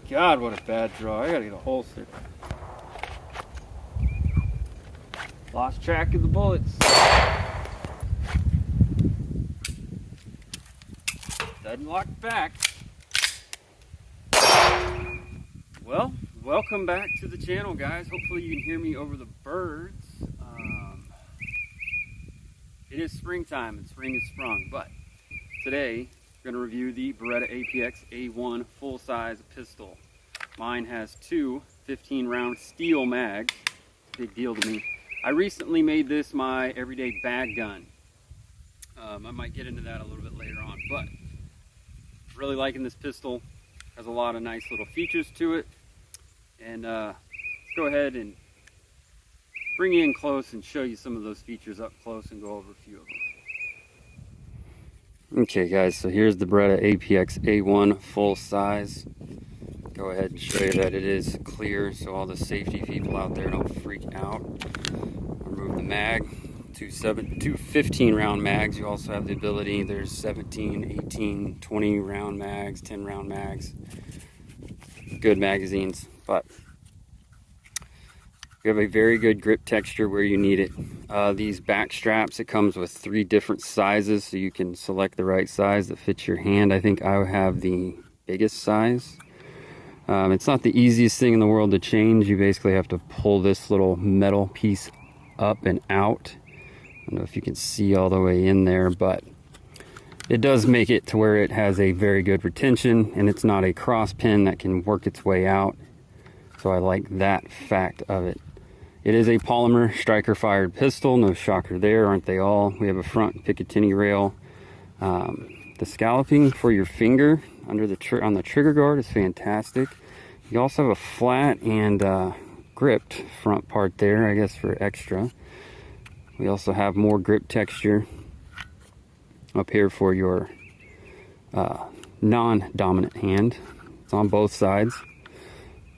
God, what a bad draw. I gotta get a holster. Lost track of the bullets. Doesn't lock back. Well, welcome back to the channel, guys. Hopefully you can hear me over the birds. It is springtime and spring is sprung, but today we're going to review the Beretta APX A1 full-size pistol. Mine has two 15-round steel mags. Big deal to me. I recently made this my everyday bag gun. I might get into that a little bit later on, but really liking this pistol. Has a lot of nice little features to it, and let's go ahead and bring you in close and show you some of those features up close and go over a few of them. Okay guys, so here's the Beretta APX A1 full size. Go ahead and show you that it is clear so all the safety people out there don't freak out. Remove the mag. Two 15 round mags. You also have the ability, there's 17, 18, 20 round mags, 10 round mags. Good magazines, but you have a very good grip texture where you need it. These back straps, it comes with 3 different sizes, so you can select the right size that fits your hand. I think I have the biggest size. It's not the easiest thing in the world to change. You basically have to pull this little metal piece up and out. I don't know if you can see all the way in there, but it does make it to where it has a very good retention, and it's not a cross pin that can work its way out. So I like that fact of it. It is a polymer striker fired pistol. No shocker there, aren't they all? We have a front Picatinny rail. The scalloping for your finger under the on the trigger guard is fantastic. You also have a flat and gripped front part there, I guess for extra. We also have more grip texture up here for your non-dominant hand. It's on both sides.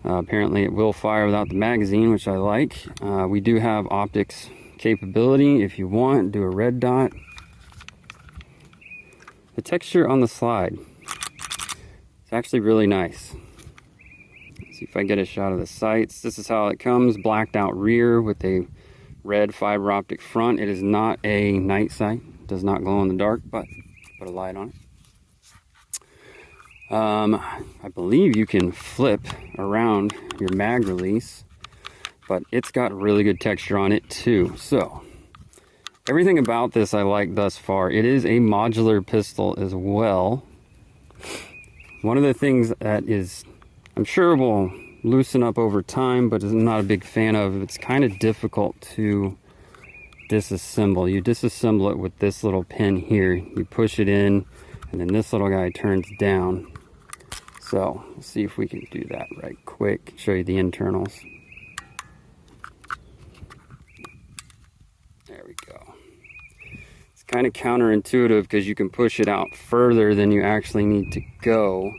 Apparently it will fire without the magazine, which I like. We do have optics capability if you want. Do a red dot. The texture on the slide, it's actually really nice. Let's see if I get a shot of the sights. This is how it comes. Blacked out rear with a red fiber optic front. It is not a night sight. It does not glow in the dark, but put a light on it. I believe you can flip around your mag release, but it's got really good texture on it too. So everything about this I like thus far. It is a modular pistol as well. One of the things that is, I'm sure will loosen up over time, but I'm not a big fan of, it's kind of difficult to disassemble. You disassemble it with this little pin here. You push it in, and then this little guy turns down. So let's see if we can do that right quick. Show you the internals. There we go. It's kind of counterintuitive because you can push it out further than you actually need to go.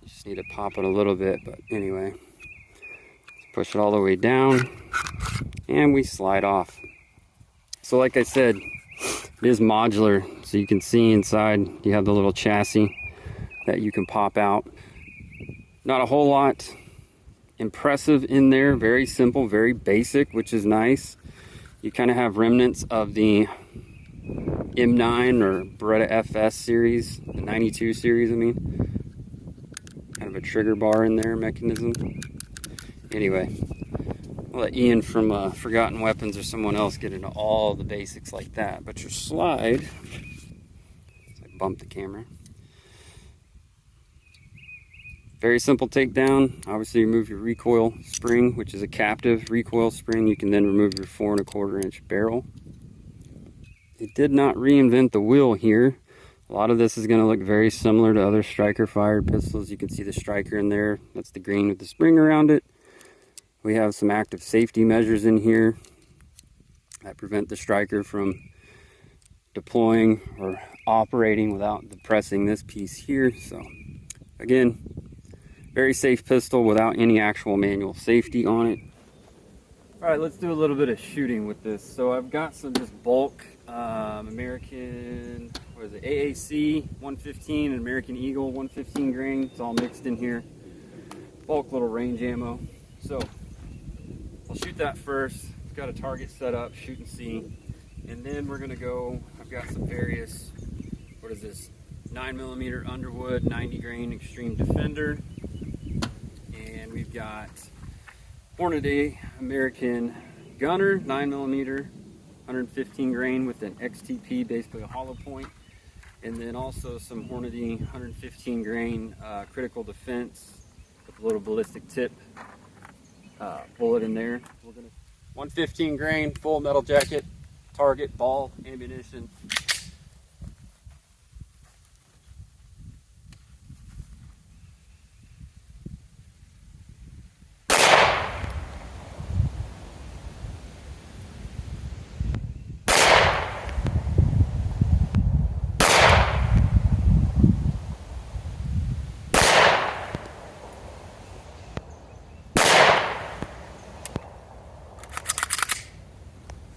You just need to pop it a little bit, but anyway. Let's push it all the way down and we slide off. So like I said, it is modular, so you can see inside you have the little chassis that you can pop out. Not a whole lot impressive in there. Very simple, very basic, which is nice. You kind of have remnants of the M9 or Beretta FS series, the 92 series, I mean. Kind of a trigger bar in there, mechanism. Anyway, I'll let Ian from Forgotten Weapons or someone else get into all the basics like that. But your slide, I bumped the camera. Very simple takedown. Obviously remove your recoil spring, which is a captive recoil spring. You can then remove your 4 1/4 inch barrel. It did not reinvent the wheel here. A lot of this is going to look very similar to other striker fired pistols. You can see the striker in there. That's the green with the spring around it. We have some active safety measures in here that prevent the striker from deploying or operating without depressing this piece here. So again, very safe pistol without any actual manual safety on it. All right, let's do a little bit of shooting with this. So I've got some just bulk American, what is it, AAC 115 and American Eagle 115 grain. It's all mixed in here. bulk little range ammo. So I'll shoot that first. I've got a target set up, shoot and see. And then we're gonna go, I've got some various, what is this? 9mm Underwood 90 grain Extreme Defender. And we've got Hornady American Gunner 9mm 115 grain with an XTP, basically a hollow point. And then also some Hornady 115 grain critical defense with a little ballistic tip bullet in there. We're gonna 115 grain full metal jacket, target, ball, ammunition.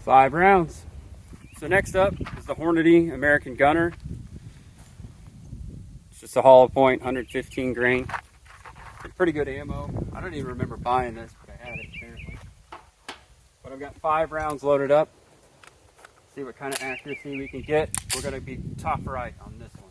Five rounds. So next up is the Hornady American Gunner. It's just a hollow point, 115 grain. Pretty good ammo. I don't even remember buying this, but I had it apparently. But I've got 5 rounds loaded up. See what kind of accuracy we can get. We're going to be top right on this one.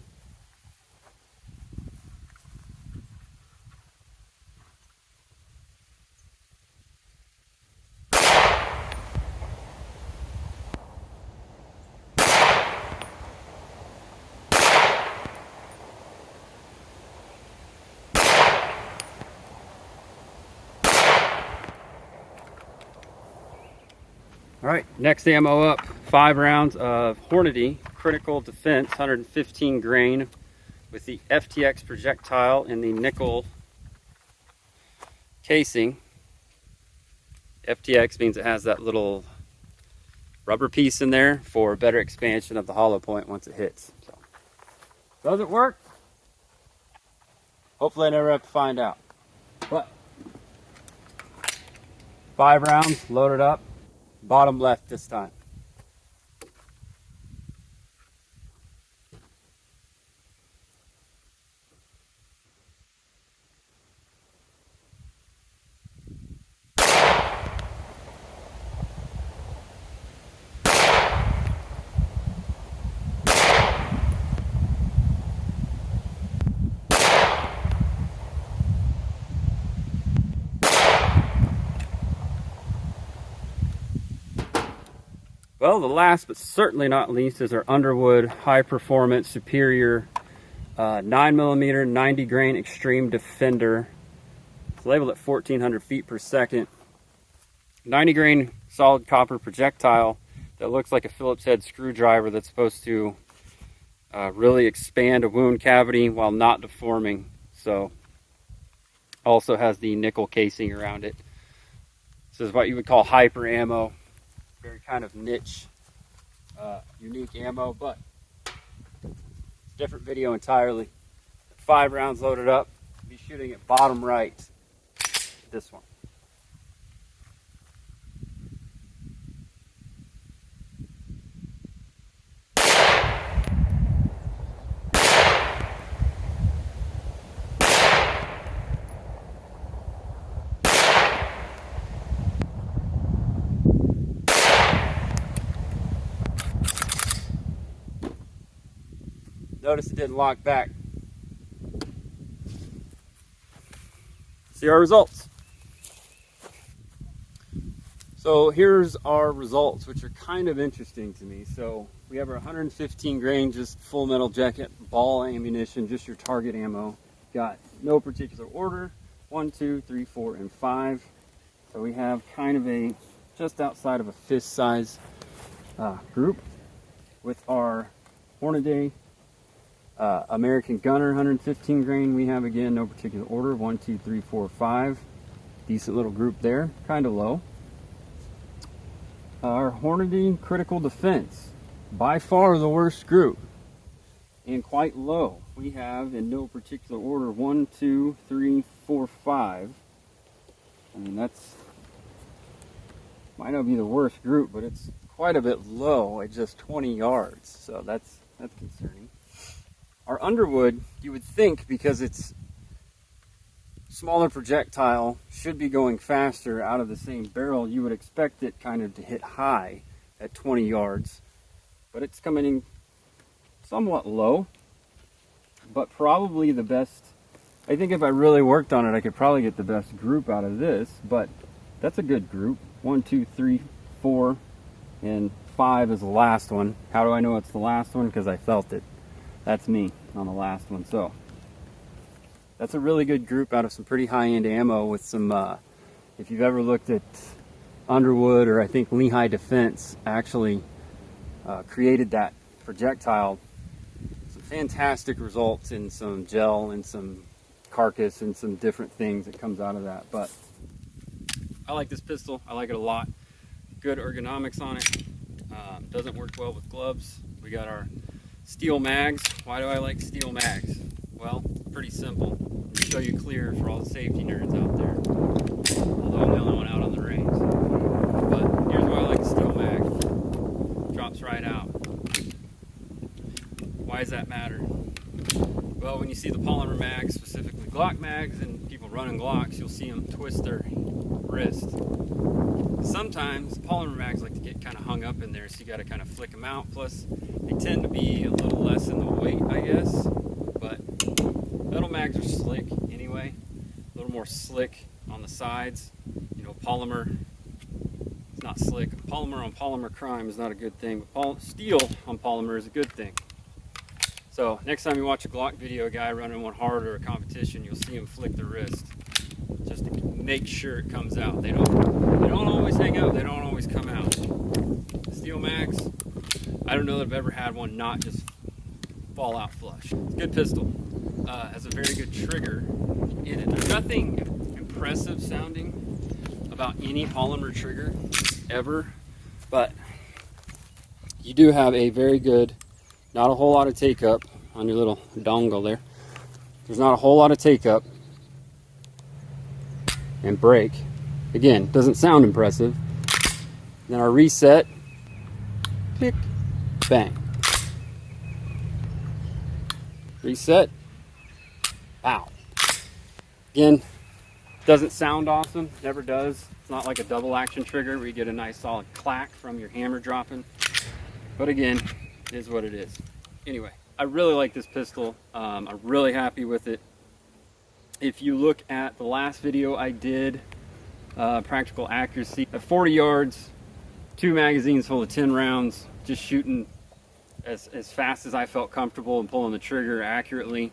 All right, next ammo up, 5 rounds of Hornady Critical Defense 115 grain with the FTX projectile in the nickel casing. FTX means it has that little rubber piece in there for better expansion of the hollow point once it hits. So, does it work? Hopefully I never have to find out. But 5 rounds loaded up. Bottom left this time. Well, the last but certainly not least is our Underwood High Performance Superior 9mm 90 grain Extreme Defender. It's labeled at 1400 feet per second. 90 grain solid copper projectile that looks like a Phillips head screwdriver that's supposed to really expand a wound cavity while not deforming. So also has the nickel casing around it. This is what you would call hyper ammo. Very kind of niche, unique ammo, but different video entirely. 5 rounds loaded up. Be shooting at bottom right. This one. Notice it didn't lock back. See our results. So here's our results, which are kind of interesting to me. So we have our 115 grain, just full metal jacket, ball ammunition, just your target ammo. Got no particular order, 1, 2, 3, 4, and 5. So we have kind of a, just outside of a fist size group with our Hornady American Gunner 115 grain. We have, again, no particular order, 1, 2, 3, 4, 5. Decent little group there, kind of low. Our Hornady Critical Defense, by far the worst group, and quite low. We have, in no particular order, 1, 2, 3, 4, 5. I mean, that's, might not be the worst group, but it's quite a bit low at just 20 yards. So that's concerning. Our Underwood, you would think, because it's smaller projectile should be going faster out of the same barrel. You would expect it kind of to hit high at 20 yards, but it's coming in somewhat low, but probably the best. I think if I really worked on it, I could probably get the best group out of this, but that's a good group. 1, 2, 3, 4, and 5 is the last one. How do I know it's the last one? Because I felt it. That's me on the last one. So that's a really good group out of some pretty high-end ammo with some, if you've ever looked at Underwood, or I think Lehigh Defense actually created that projectile. Some fantastic results in some gel and some carcass and some different things that comes out of that. But I like this pistol. I like it a lot. Good ergonomics on it. Doesn't work well with gloves. We got our steel mags. Why do I like steel mags? Well, pretty simple. To show you clear for all the safety nerds out there. Although I'm the only one out on the range. But here's why I like the steel mag. Drops right out. Why does that matter? Well, when you see the polymer mags, specifically Glock mags, and people running Glocks, you'll see them twist their wrist. Sometimes polymer mags like to get kind of hung up in there, so you got to kind of flick them out. Plus, they tend to be a little less in the weight, I guess. But metal mags are slick anyway, a little more slick on the sides. You know, polymer, it's not slick. Polymer on polymer crime is not a good thing, but steel on polymer is a good thing. So next time you watch a Glock video, a guy running one hard or a competition, you'll see him flick the wrist just to make sure it comes out. They don't always hang out. They don't always come out. Steel mags, I don't know that I've ever had one not just fall out flush. It's a good pistol. Has a very good trigger in it. There's nothing impressive sounding about any polymer trigger ever, but you do have a very good, not a whole lot of take up on your little dongle there. There's not a whole lot of take up and break. Again, doesn't sound impressive. Then our reset, click, bang. Reset, pow. Again, doesn't sound awesome, never does. It's not like a double action trigger where you get a nice solid clack from your hammer dropping. But again, it is what it is. Anyway, I really like this pistol. I'm really happy with it. If you look at the last video I did, practical accuracy, at 40 yards, 2 magazines full of 10 rounds, just shooting as fast as I felt comfortable and pulling the trigger accurately.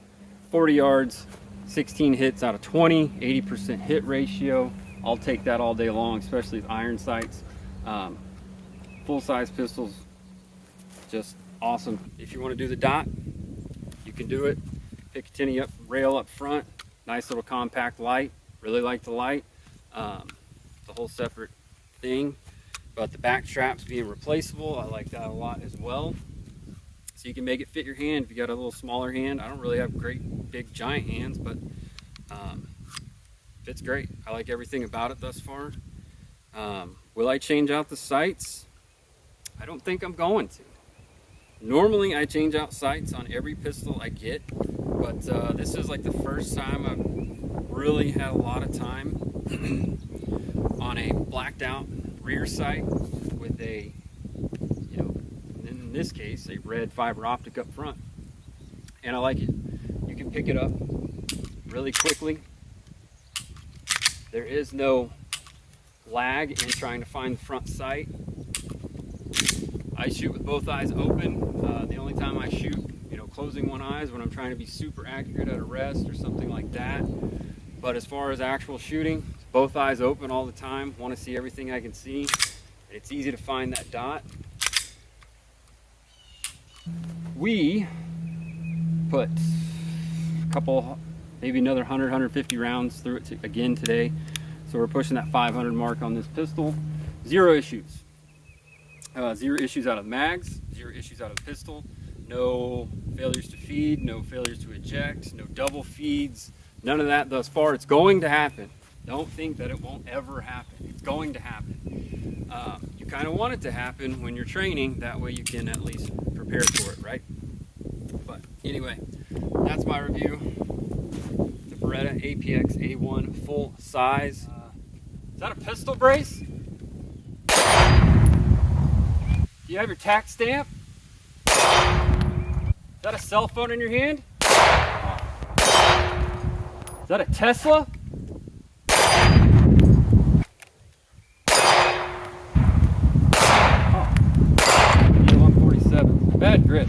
40 yards, 16 hits out of 20, 80% hit ratio. I'll take that all day long, especially with iron sights. Full-size pistols, just awesome. If you want to do the dot, you can do it. Picatinny up rail up front, nice little compact light. Really like the light. The whole separate thing, but the back straps being replaceable, I like that a lot as well. So you can make it fit your hand if you got a little smaller hand. I don't really have great big giant hands, but fits great. I like everything about it thus far. Will I change out the sights? I don't think I'm going to. Normally I change out sights on every pistol I get, but this is like the first time I've really had a lot of time on a blacked out rear sight with a, you know, in this case, a red fiber optic up front. And I like it. You can pick it up really quickly. There is no lag in trying to find the front sight. I shoot with both eyes open. The only time I shoot, you know, closing one eye is when I'm trying to be super accurate at a rest or something like that. But as far as actual shooting, both eyes open all the time. Want to see everything I can see. It's easy to find that dot. We put a couple, maybe another 100, 150 rounds through it again today. So we're pushing that 500 mark on this pistol. Zero issues. Zero issues out of mags, zero issues out of pistol, no failures to feed, no failures to eject, no double feeds, none of that thus far. It's going to happen. Don't think that it won't ever happen. It's going to happen. You kind of want it to happen when you're training, that way you can at least prepare for it, right? But anyway, that's my review. The Beretta Beretta APX A1 full size. Is that a pistol brace? Do you have your tax stamp? Is that a cell phone in your hand? Is that a Tesla? Oh, 147. Bad grip.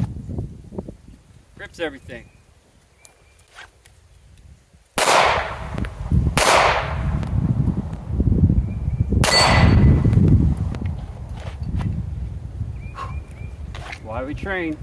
Grips everything. Why we train.